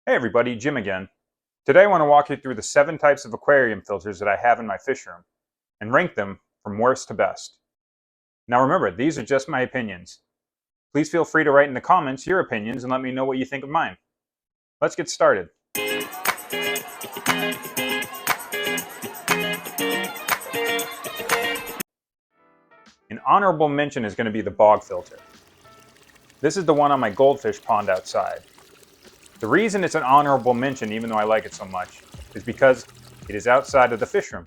Hey everybody, Jim again. Today I want to walk you through the 7 types of aquarium filters that I have in my fish room and rank them from worst to best. Now remember, these are just my opinions. Please feel free to write in the comments your opinions and let me know what you think of mine. Let's get started. An honorable mention is going to be the Bog Filter. This is the one on my goldfish pond outside. The reason it's an honorable mention, even though I like it so much, is because it is outside of the fish room.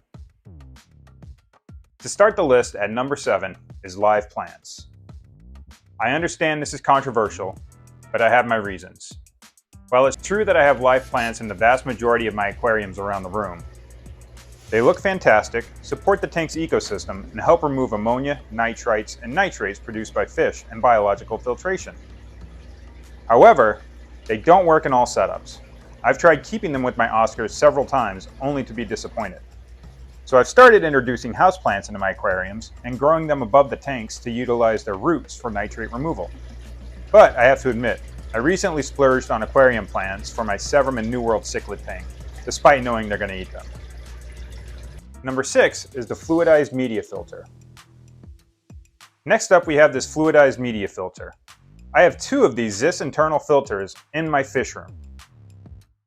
To start the list at number 7 is live plants. I understand this is controversial, but I have my reasons. While it's true that I have live plants in the vast majority of my aquariums around the room, they look fantastic, support the tank's ecosystem, and help remove ammonia, nitrites, and nitrates produced by fish and biological filtration. However, they don't work in all setups. I've tried keeping them with my Oscars several times, only to be disappointed. So I've started introducing houseplants into my aquariums and growing them above the tanks to utilize their roots for nitrate removal. But I have to admit, I recently splurged on aquarium plants for my Severum and New World cichlid tank, despite knowing they're going to eat them. Number 6 is the Fluidized Media filter. Next up we have this Fluidized Media filter. I have 2 of these Zis internal filters in my fish room.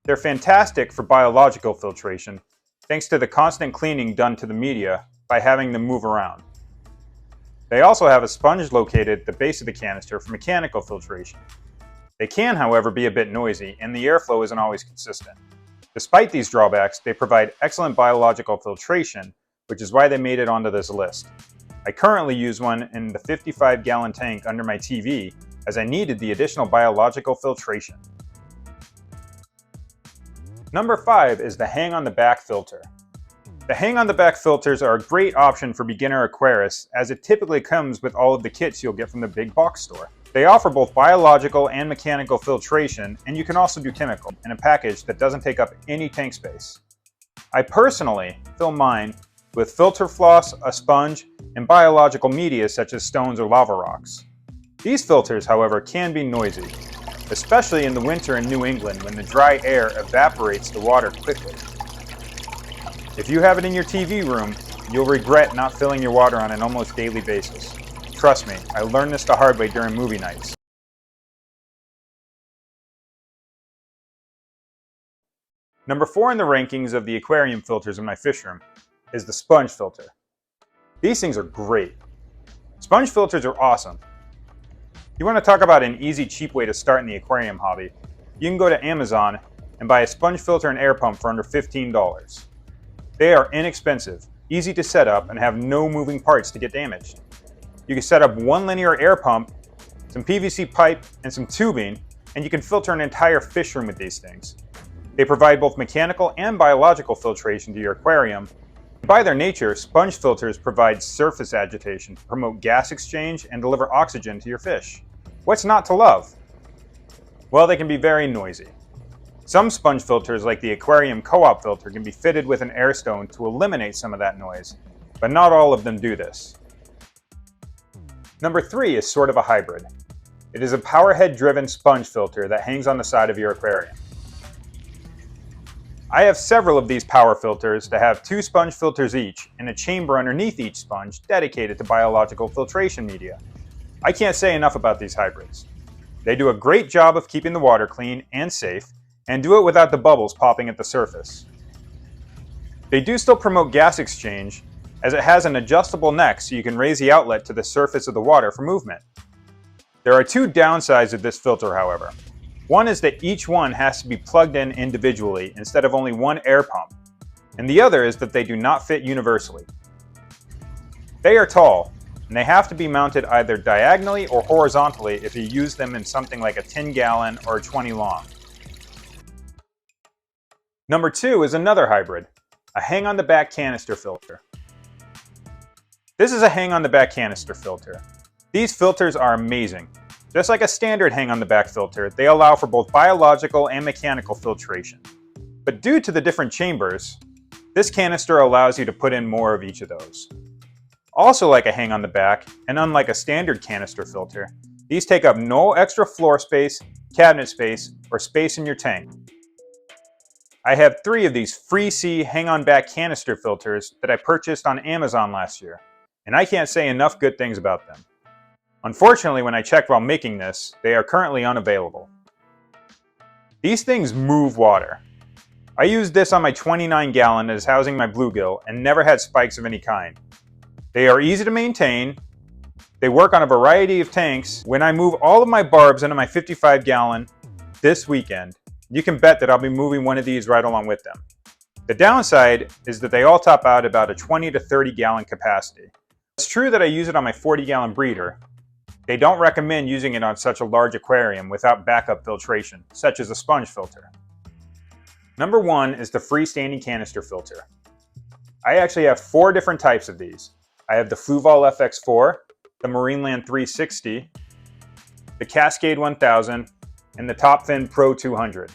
They're fantastic for biological filtration, thanks to the constant cleaning done to the media by having them move around. They also have a sponge located at the base of the canister for mechanical filtration. They can, however, be a bit noisy, and the airflow isn't always consistent. Despite these drawbacks, they provide excellent biological filtration, which is why they made it onto this list. I currently use one in the 55-gallon tank under my TV, as I needed the additional biological filtration. Number 5 is the Hang on the Back filter. The Hang on the Back filters are a great option for beginner aquarists, as it typically comes with all of the kits you'll get from the big box store. They offer both biological and mechanical filtration, and you can also do chemical in a package that doesn't take up any tank space. I personally fill mine with filter floss, a sponge, and biological media such as stones or lava rocks. These filters, however, can be noisy, especially in the winter in New England when the dry air evaporates the water quickly. If you have it in your TV room, you'll regret not filling your water on an almost daily basis. Trust me, I learned this the hard way during movie nights. Number 4 in the rankings of the aquarium filters in my fish room is the sponge filter. These things are great. Sponge filters are awesome. You want to talk about an easy, cheap way to start in the aquarium hobby? You can go to Amazon and buy a sponge filter and air pump for under $15. They are inexpensive, easy to set up, and have no moving parts to get damaged. You can set up one linear air pump, some PVC pipe, and some tubing, and you can filter an entire fish room with these things. They provide both mechanical and biological filtration to your aquarium. By their nature, sponge filters provide surface agitation to promote gas exchange and deliver oxygen to your fish. What's not to love? Well, they can be very noisy. Some sponge filters, like the AQUARIUM co-op filter, can be fitted with an air stone to eliminate some of that noise, but not all of them do this. Number 3 is sort of a hybrid. It is a Powerhead-driven sponge filter that hangs on the side of your aquarium. I have several of these power filters that have 2 sponge filters each and a chamber underneath each sponge dedicated to biological filtration media. I can't say enough about these hybrids. They do a great job of keeping the water clean and safe, and do it without the bubbles popping at the surface. They do still promote gas exchange, as it has an adjustable neck so you can raise the outlet to the surface of the water for movement. There are 2 downsides of this filter, however. One is that each one has to be plugged in individually instead of only one air pump, and the other is that they do not fit universally. They are tall, and they have to be mounted either diagonally or horizontally if you use them in something like a 10-gallon or a 20 long. Number 2 is another hybrid, a hang-on-the-back canister filter. This is a hang-on-the-back canister filter. These filters are amazing. Just like a standard hang-on-the-back filter, they allow for both biological and mechanical filtration. But due to the different chambers, this canister allows you to put in more of each of those. Also like a hang-on-the-back, and unlike a standard canister filter, these take up no extra floor space, cabinet space, or space in your tank. I have 3 of these free-C hang-on-back canister filters that I purchased on Amazon last year, and I can't say enough good things about them. Unfortunately, when I checked while making this, they are currently unavailable. These things move water. I used this on my 29-gallon that is housing my bluegill and never had spikes of any kind. They are easy to maintain. They work on a variety of tanks. When I move all of my barbs into my 55-gallon this weekend, you can bet that I'll be moving one of these right along with them. The downside is that they all top out about a 20 to 30-gallon capacity. It's true that I use it on my 40-gallon breeder. They don't recommend using it on such a large aquarium without backup filtration, such as a sponge filter. Number 1 is the freestanding canister filter. I actually have 4 different types of these. I have the Fluval FX4, the Marineland 360, the Cascade 1000, and the Topfin Pro 200.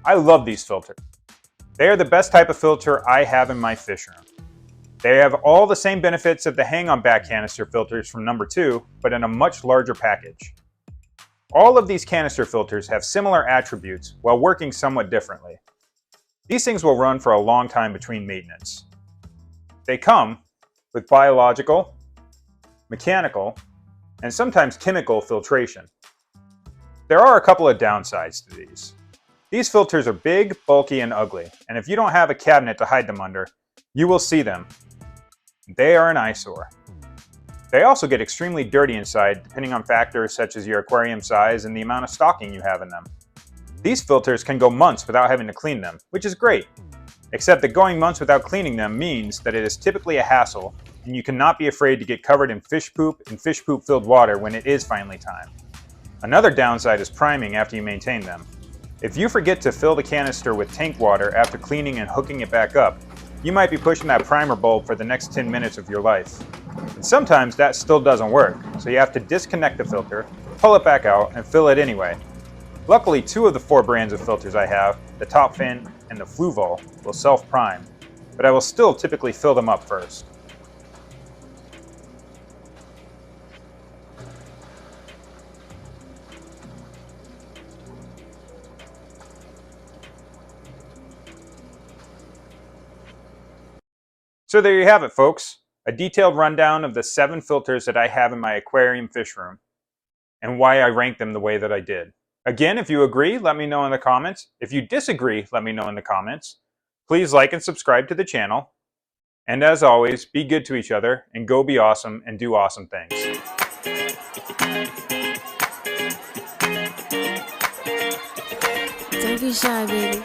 I love these filters. They are the best type of filter I have in my fish room. They have all the same benefits of the hang-on-back canister filters from number 2, but in a much larger package. All of these canister filters have similar attributes while working somewhat differently. These things will run for a long time between maintenance. They come with biological, mechanical, and sometimes chemical filtration. There are a couple of downsides to these. These filters are big, bulky, and ugly, and if you don't have a cabinet to hide them under, you will see them. They are an eyesore. They also get extremely dirty inside, depending on factors such as your aquarium size and the amount of stocking you have in them. These filters can go months without having to clean them, which is great. Except that going months without cleaning them means that it is typically a hassle, and you cannot be afraid to get covered in fish poop and fish poop filled water when it is finally time. Another downside is priming after you maintain them. If you forget to fill the canister with tank water after cleaning and hooking it back up, you might be pushing that primer bulb for the next 10 minutes of your life. And sometimes that still doesn't work, so you have to disconnect the filter, pull it back out, and fill it anyway. Luckily, 2 of the 4 brands of filters I have, the Topfin and the Fluval, will self-prime, but I will still typically fill them up first. So there you have it, folks. A detailed rundown of the 7 filters that I have in my aquarium fish room and why I rank them the way that I did. Again, if you agree, let me know in the comments. If you disagree, let me know in the comments. Please like and subscribe to the channel. And as always, be good to each other and go be awesome and do awesome things. Don't be shy, baby.